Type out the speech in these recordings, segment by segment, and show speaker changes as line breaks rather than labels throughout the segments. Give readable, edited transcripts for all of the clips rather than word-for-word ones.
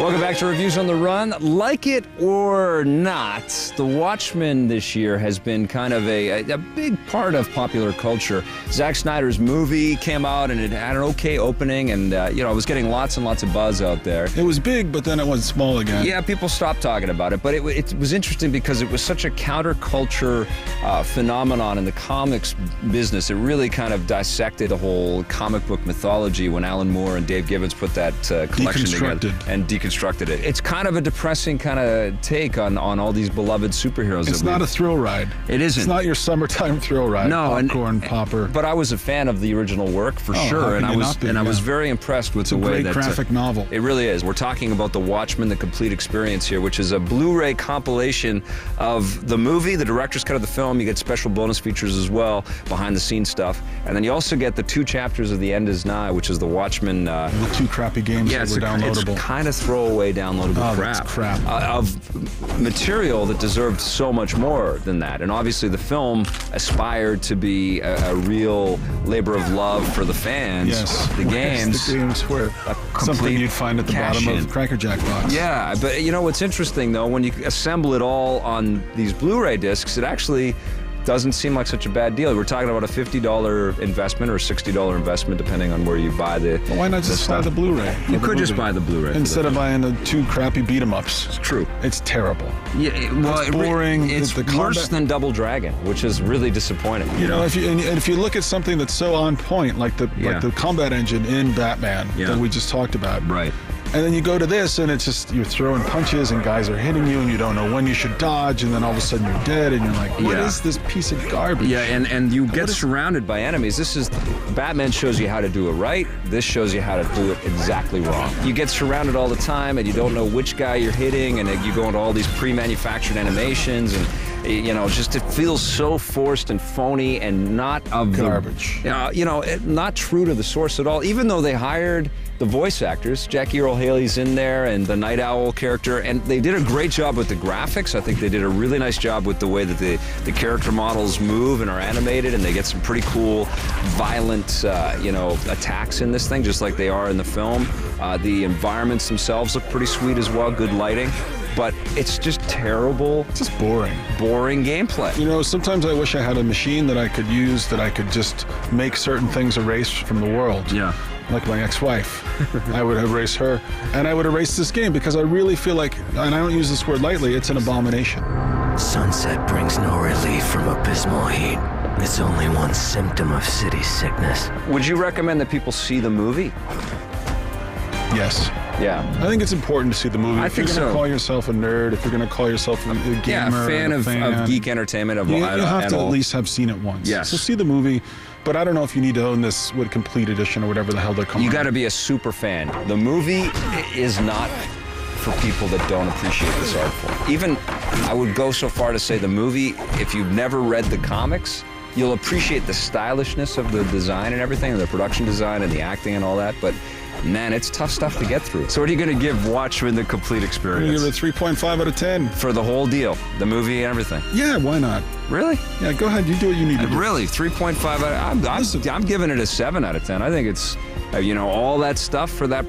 Welcome back to Reviews on the Run. Like it or not, The Watchmen this year has been kind of a big part of popular culture. Zack Snyder's movie came out and it had an okay opening, and it was getting lots and lots of buzz out there.
It was big, but then it went small again.
Yeah, people stopped talking about it, but it was interesting because it was such a counterculture phenomenon in the comics business. It really kind of dissected a whole comic book mythology when Alan Moore and Dave Gibbons put that collection together and deconstructed it. It's kind of a depressing kind of take on all these beloved superheroes.
It's not a thrill ride.
It isn't.
It's not your summertime thrill ride.
No,
popcorn popper.
But I was a fan of the original work for sure, and I was very impressed with the way that
it's a great graphic novel.
It really is. We're talking about The Watchmen, the complete experience here, which is a Blu-ray compilation of the movie, the director's cut of the film. You get special bonus features as well, behind-the-scenes stuff, and then you also get the 2 chapters of The End Is Nigh, which is the Watchmen.
The 2 crappy games that were downloadable.
It's kind of throwaway downloadable crap of material that deserved so much more than that. And obviously the film aspired to be a real labor of love for the fans.
Yes.
The games
were something you'd find at the bottom of a Cracker Jack box.
Yeah, but what's interesting though, when you assemble it all on these Blu-ray discs, it actually doesn't seem like such a bad deal. We're talking about a $50 investment or a $60 investment, depending on where you buy the.
Well, why not just buy the Blu-ray?
You could just buy the Blu-ray
instead of buying the 2 crappy beat-em-ups.
It's true.
It's terrible.
Yeah,
it's boring.
It's worse than Double Dragon, which is really disappointing.
You know, if you look at something that's so on point, like the combat engine in Batman that we just talked about,
right?
And then you go to this, and it's just you're throwing punches, and guys are hitting you, and you don't know when you should dodge, and then all of a sudden you're dead, and you're like, what is this piece of garbage?
Yeah, and you get surrounded by enemies. Batman shows you how to do it right. This shows you how to do it exactly wrong. You get surrounded all the time, and you don't know which guy you're hitting, and you go into all these pre-manufactured animations, and it feels so forced and phony and not of
garbage.
Not true to the source at all. Even though they hired the voice actors, Jackie Earle Haley's in there, and the Night Owl character, and they did a great job with the graphics. I think they did a really nice job with the way that the character models move and are animated, and they get some pretty cool, violent, attacks in this thing, just like they are in the film. The environments themselves look pretty sweet as well, good lighting. But it's just terrible.
It's just boring.
Boring gameplay.
Sometimes I wish I had a machine that I could use that I could just make certain things erase from the world.
Yeah.
Like my ex-wife. I would erase her, and I would erase this game because I really feel like, and I don't use this word lightly, it's an abomination.
Sunset brings no relief from abysmal heat. It's only one symptom of city sickness.
Would you recommend that people see the movie?
Yes.
Yeah.
I think it's important to see the movie.
If you're going
to call yourself a nerd, if you're going to call yourself a gamer,
a fan of geek entertainment,
you have to at least have seen it once.
Yes.
So see the movie, but I don't know if you need to own this with complete edition or whatever the hell they're calling it.
You got to be a super fan. The movie is not for people that don't appreciate this art form. Even, I would go so far to say the movie, if you've never read the comics, you'll appreciate the stylishness of the design and everything, and the production design and the acting and all that, but man, it's tough stuff to get through. So what are you going to give Watchmen the complete experience?
I'm going to give it a 3.5 out of 10.
For the whole deal? The movie and everything?
Yeah, why not?
Really?
Yeah, go ahead. You do what you need to do.
Really? 3.5 out of... I'm giving it a 7 out of 10. I think it's... all that stuff for that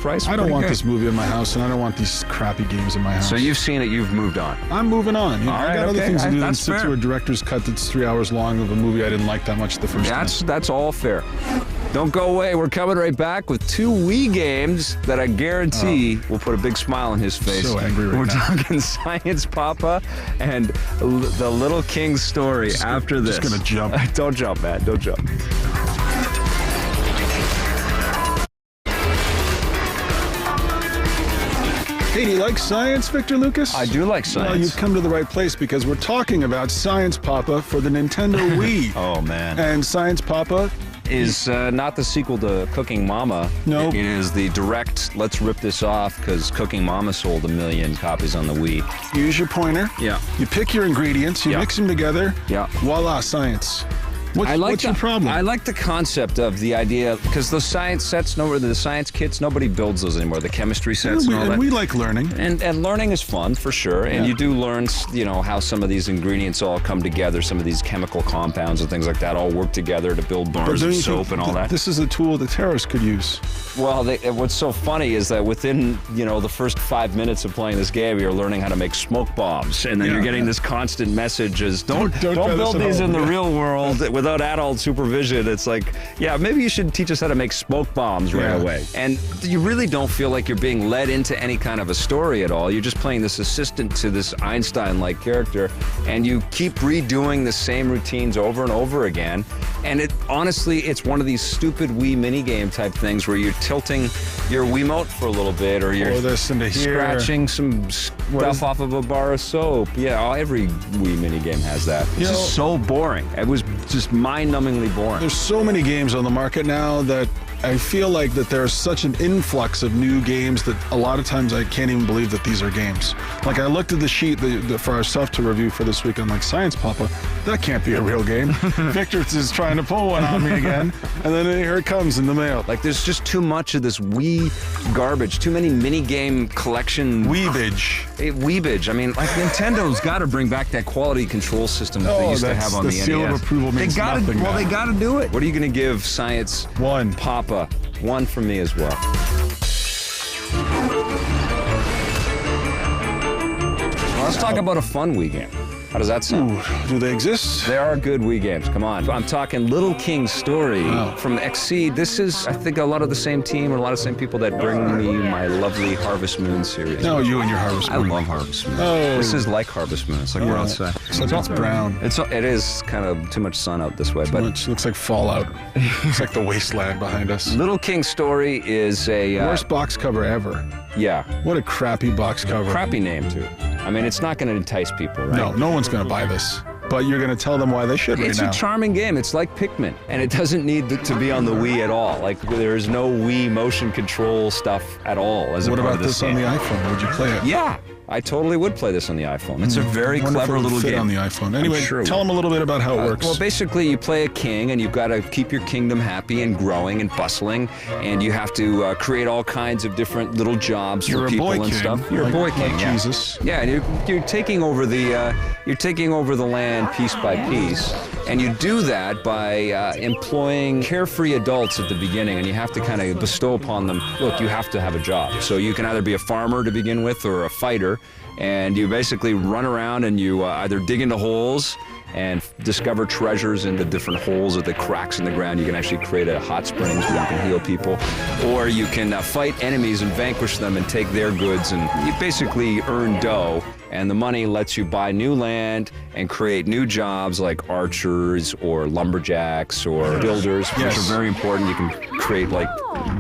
price.
I don't want this movie in my house, and I don't want these crappy games in my house.
So you've seen it, you've moved on.
I'm moving on. I got other things to do than sit
fair.
through a director's cut that's 3 hours long of a movie I didn't like that much the first time.
That's all fair. Don't go away. We're coming right back with 2 Wii games that I guarantee will put a big smile on his face.
So angry right now.
We're talking Science Papa and the Little King's Story after this.
Just gonna jump.
Don't jump, man. Don't jump.
Hey, do you like science, Victor Lucas?
I do like science.
Well, you've come to the right place because we're talking about Science Papa for the Nintendo Wii.
Oh, man.
And Science Papa
is not the sequel to Cooking Mama.
No.
It is the direct, let's rip this off because Cooking Mama sold 1 million copies on the Wii.
Use your pointer.
Yeah.
You pick your ingredients, you mix them together.
Yeah.
Voila, science. What's your problem?
I like the concept of the idea, because the science sets, the science kits, nobody builds those anymore. The chemistry sets and all that.
We like learning.
And learning is fun, for sure. And you do learn, how some of these ingredients all come together, some of these chemical compounds and things like that all work together to build bars of soap and all that.
This is a tool the terrorists could use.
Well, what's so funny is that within, the first 5 minutes of playing this game, you're learning how to make smoke bombs. And then you're getting this constant message is, don't build these in the real world without adult supervision. It's like, maybe you should teach us how to make smoke bombs right away. And you really don't feel like you're being led into any kind of a story at all. You're just playing this assistant to this Einstein-like character, and you keep redoing the same routines over and over again. And honestly, it's one of these stupid Wii minigame type things where you're tilting your Wiimote for a little bit, or you're scratching some stuff off of a bar of soap. Yeah, every Wii minigame has that. It's just so boring. It was just mind-numbingly boring.
There's so many games on the market now that I feel like that there's such an influx of new games that a lot of times I can't even believe that these are games. Like, I looked at the sheet for our stuff to review for this week. I'm like, Science Papa, that can't be a real game. Victor is trying to pull one on me again, and then here it comes in the mail.
Like, there's just too much of this Wii garbage, too many minigame collection.
Weebage.
Weebage. I mean, like, Nintendo's got to bring back that quality control system that they used to have on the NES.
The seal of approval means nothing.
Well, they got to do it. What are you going to give Science Papa? One from me as well. Let's talk about a fun Wii game. How does that sound?
Ooh, do they exist?
There are good Wii games. Come on. I'm talking Little King's Story from Exceed. This is, I think, a lot of the same team and a lot of the same people that bring me my lovely Harvest Moon series.
No, you and your Harvest Moon.
I love Harvest Moon.
Oh.
This is like Harvest Moon. It's like we're outside.
Except it's brown.
It is kind of too much sun out this way. But
it looks like Fallout. It's like the wasteland behind us.
Little King's Story is a...
worst box cover ever.
Yeah.
What a crappy box cover.
Crappy name, too. I mean, it's not going to entice people, right?
No one's going to buy this. But you're going to tell them why they should
It's a charming game. It's like Pikmin. And it doesn't need to be on the Wii at all. Like, there's no Wii motion control stuff at all as a part of this game.
What about this on the iPhone? Would you play it?
Yeah. I totally would play this on the iPhone. It's a very clever little game.
On the iPhone. Anyway, tell them a little bit about how it works.
Well, basically, you play a king, and you've got to keep your kingdom happy and growing and bustling, and you have to create all kinds of different little jobs for people and stuff. You're a boy king,
like Jesus.
Yeah, and you're taking over the land piece by piece, and you do that by employing carefree adults at the beginning, and you have to kind of bestow upon them. Look, you have to have a job, so you can either be a farmer to begin with or a fighter. And you basically run around and you either dig into holes and discover treasures in the different holes or the cracks in the ground. You can actually create a hot springs where you can heal people. Or you can fight enemies and vanquish them and take their goods. And you basically earn dough. And the money lets you buy new land and create new jobs like archers or lumberjacks or builders, which are very important. You can create like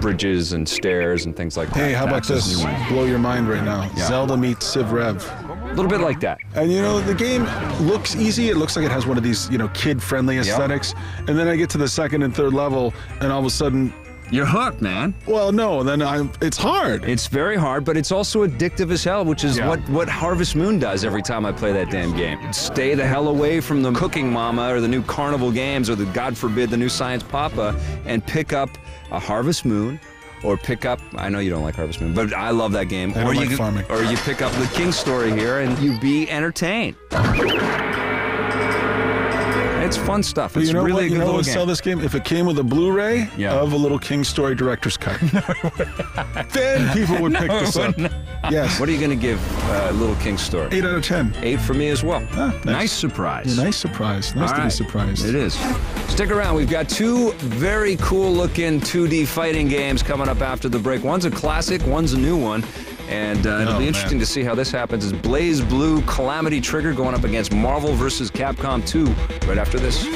bridges and stairs and things like that.
Hey, how about this? Blow your mind right now.
Yeah.
Zelda meets Civ Rev.
A little bit like that.
And the game looks easy. It looks like it has one of these, kid-friendly aesthetics. Yep. And then I get to the second and third level, and all of a sudden,
you're hooked, man.
Well, no, then it's hard.
It's very hard, but it's also addictive as hell, which is what Harvest Moon does every time I play that damn game. Stay the hell away from the Cooking Mama or the new Carnival games or God forbid, the new Science Papa, and pick up a Harvest Moon. Or pick up, I know you don't like Harvest Moon, but I love that game.
Or you farming.
Or you pick up the King's Story here and you be entertained. It's fun stuff. It's really a good little game.
Sell this game if it came with a Blu-ray of a little King's Story director's cut. Then people would pick this up. Yes.
What are you going to give Little King's Story?
8 out of 10.
8 for me as well. Nice surprise.
Nice surprise. Nice to be surprised.
It is. Stick around. We've got 2 very cool-looking 2D fighting games coming up after the break. One's a classic. One's a new one. And it'll be interesting to see how this happens. It's BlazBlue Calamity Trigger going up against Marvel vs. Capcom 2 right after this.